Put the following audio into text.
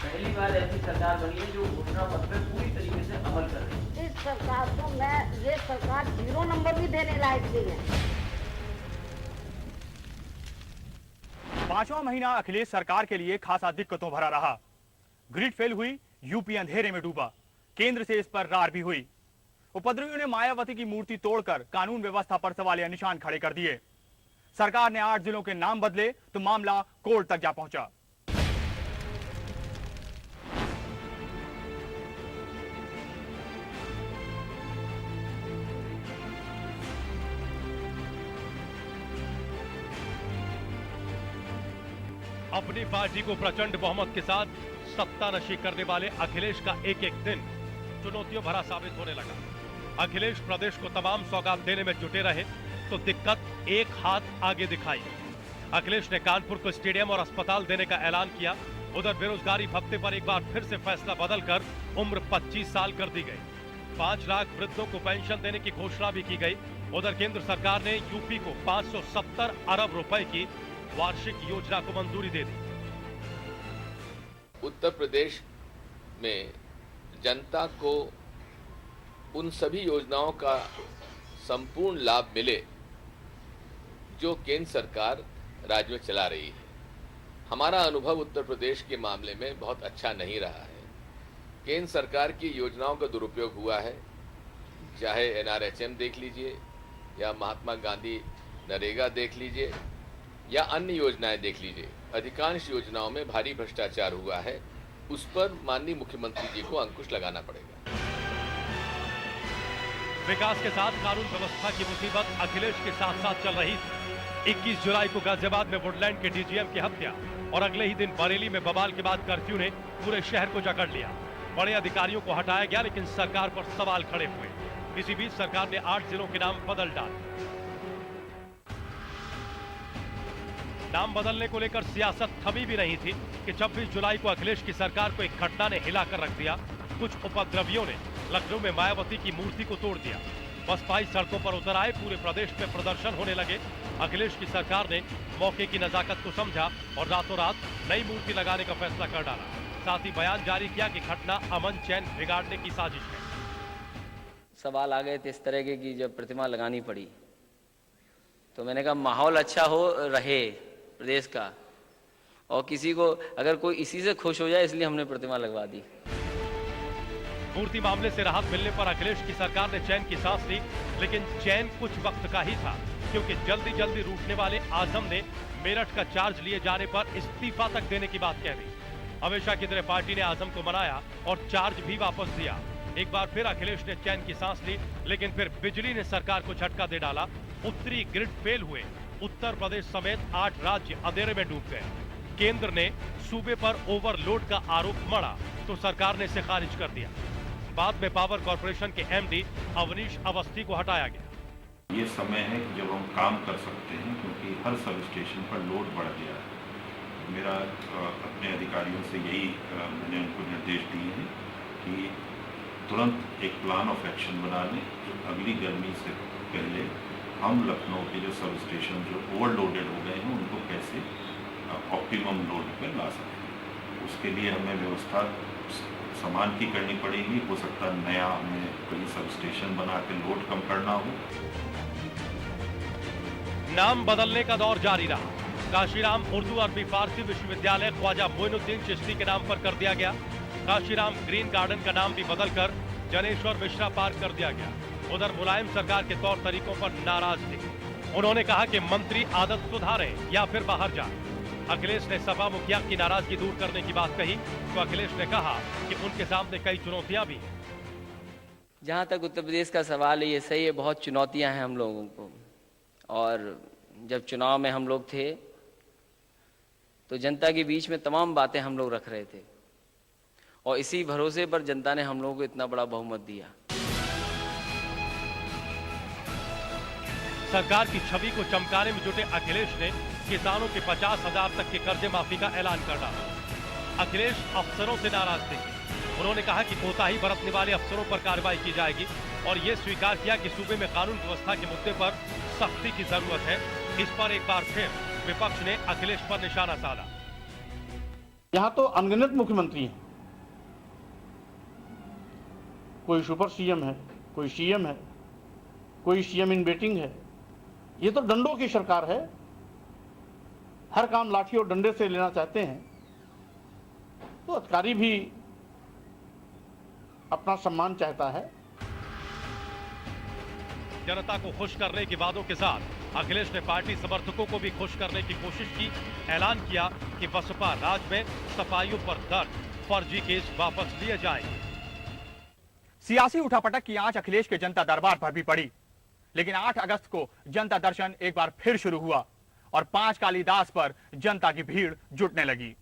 पहली बार ऐसी सरकार बनी है जो घोषणा पत्र पे पूरी तरीके से अमल कर रही है। इस सरकार को ये सरकार 0 नंबर भी देने लायक नहीं है। 5वां महीना अखिलेश सरकार के लिए खासा दिक्कतों भरा रहा। ग्रिड फेल हुई, यूपी अंधेरे में डूबा, केंद्र से इस पर रार भी हुई। उपद्रवियों ने मायावती की मूर्ति तोड़कर कानून व्यवस्था पर सवालिया निशान खड़े कर दिए। सरकार ने 8 जिलों के नाम बदले तो मामला कोर्ट तक जा पहुंचा। अपनी पार्टी को प्रचंड बहुमत के साथ सत्तानशी करने वाले अखिलेश का एक एक दिन चुनौतियों भरा साबित होने लगा। अखिलेश प्रदेश को तमाम सौगात देने में जुटे रहे तो दिक्कत एक हाथ आगे दिखाई। अखिलेश ने कानपुर को स्टेडियम और अस्पताल देने का ऐलान किया। उधर बेरोजगारी भत्ते पर एक बार फिर से फैसला बदलकर उम्र 25 साल कर दी गई। 5 लाख वृद्धों को पेंशन देने की घोषणा भी की गई। उधर केंद्र सरकार ने यूपी को 570 अरब रुपए की वार्षिक योजना को मंजूरी दे दी। उत्तर प्रदेश में जनता को उन सभी योजनाओं का संपूर्ण लाभ मिले जो केंद्र सरकार राज्य में चला रही है। हमारा अनुभव उत्तर प्रदेश के मामले में बहुत अच्छा नहीं रहा है। केंद्र सरकार की योजनाओं का दुरुपयोग हुआ है, चाहे NRHM देख लीजिए या महात्मा गांधी नरेगा देख लीजिए या अन्य योजनाएं देख लीजिए। अधिकांश योजनाओं में भारी भ्रष्टाचार हुआ है। उस पर माननीय मुख्यमंत्री जी को अंकुश लगाना पड़ेगा। विकास के साथ कानून व्यवस्था की मुसीबत अखिलेश के साथ साथ चल रही थी। 21 जुलाई को गाजियाबाद में वुडलैंड के DGM की हत्या और अगले ही दिन बरेली में बवाल के बाद कर्फ्यू ने पूरे शहर को जकड़ लिया। बड़े अधिकारियों को हटाया गया, लेकिन सरकार पर सवाल खड़े हुए। इसी बीच सरकार ने 8 जिलों के नाम बदल डाले। नाम बदलने को लेकर सियासत थमी भी नहीं थी कि 26 जुलाई को अखिलेश की सरकार को एक घटना ने हिलाकर रख दिया। कुछ उपद्रवियों ने लखनऊ में मायावती की मूर्ति को तोड़ दिया। बसपाई सड़कों पर उतर आए, पूरे प्रदेश में प्रदर्शन होने लगे। अखिलेश की सरकार ने मौके की नजाकत को समझा और रातों रात नई मूर्ति लगाने का फैसला कर डाला। साथ ही बयान जारी किया कि घटना अमन चैन बिगाड़ने की साजिश है। सवाल आ गए थे इस तरह के कि जब प्रतिमा लगानी पड़ी तो मैंने कहा माहौल अच्छा हो रहे प्रदेश का और किसी को अगर कोई इसी से खुश हो जाए, इसलिए हमने प्रतिमा लगवा दी। मूर्ति मामले से राहत मिलने पर अखिलेश की सरकार ने चैन की सांस ली, लेकिन चैन कुछ वक्त का ही था, क्योंकि जल्दी जल्दी रूठने वाले आजम ने मेरठ का चार्ज लिए जाने पर इस्तीफा तक देने की बात कह दी। हमेशा की तरह पार्टी ने आजम को मनाया और चार्ज भी वापस दिया। एक बार फिर अखिलेश ने चैन की सांस ली, लेकिन फिर बिजली ने सरकार को झटका दे डाला। उत्तरी ग्रिड फेल हुए। उत्तर प्रदेश समेत 8 राज्य अंधेरे में डूब गए। केंद्र ने सूबे पर ओवरलोड का आरोप मढ़ा तो सरकार ने इसे खारिज कर दिया। बाद में पावर कॉर्पोरेशन के MD अवनीश अवस्थी को हटाया गया। ये समय है कि जब हम काम कर सकते हैं, क्योंकि हर सब स्टेशन पर लोड बढ़ गया है। मेरा अपने अधिकारियों से यही मैंने उनको निर्देश दिए हैं कि तुरंत एक प्लान ऑफ एक्शन बना लें जो अगली गर्मी से पहले हम लखनऊ के जो सब स्टेशन जो ओवरलोडेड हो गए हैं उनको कैसे ऑप्टिमम लोड पर ला सकें। उसके लिए हमें व्यवस्था सामान की करनी पड़ेगी। हो सकता है नया हमें कोई सब स्टेशन बना के लोड कम करना हो। नाम बदलने का दौर जारी रहा। काशीराम उर्दू अरबी फारसी विश्वविद्यालय ख्वाजा मोइनुद्दीन चिश्ती के नाम पर कर दिया गया। काशीराम ग्रीन गार्डन का नाम भी बदलकर जनेश्वर मिश्रा पार्क कर दिया गया। उधर मुलायम सरकार के तौर तरीकों पर नाराज थे। उन्होंने कहा कि मंत्री आदत सुधारें या फिर बाहर जाएं। अखिलेश ने सपा मुखिया की नाराजगी दूर करने की बात कही तो अखिलेश ने कहा कि उनके सामने कई चुनौतियां भी हैं। जहाँ तक उत्तर प्रदेश का सवाल है, ये सही है, बहुत चुनौतियां हैं हम लोगों को। और जब चुनाव में हम लोग थे तो जनता के बीच में तमाम बातें हम लोग रख रहे थे और इसी भरोसे पर जनता ने हम लोगों को इतना बड़ा बहुमत दिया। सरकार की छवि को चमकाने में जुटे अखिलेश ने किसानों के 50,000 तक के कर्जे माफी का ऐलान कर डाला। अखिलेश अफसरों से नाराज थे। उन्होंने कहा कि कोताही बरतने वाले अफसरों पर कार्रवाई की जाएगी और ये स्वीकार किया कि सूबे में कानून व्यवस्था के मुद्दे पर सख्ती की जरूरत है। इस पर एक बार फिर विपक्ष ने अखिलेश पर निशाना साधा। यहां तो अनगिनत मुख्यमंत्री हैं, कोई सुपर सीएम है, कोई सीएम है, कोई सीएम इन वेटिंग है। ये तो डंडों की सरकार है, हर काम लाठी और डंडे से लेना चाहते हैं। तो अधिकारी भी अपना सम्मान चाहता है। जनता को खुश करने के वादों के साथ अखिलेश ने पार्टी समर्थकों को भी खुश करने की कोशिश की। ऐलान किया कि बसपा राज में सफाइयों पर दर्ज फर्जी केस वापस लिए जाएंगे। सियासी उठापटक की आंच अखिलेश के जनता दरबार पर भी पड़ी, लेकिन 8 अगस्त को जनता दर्शन एक बार फिर शुरू हुआ और 5 कालीदास पर जनता की भीड़ जुटने लगी।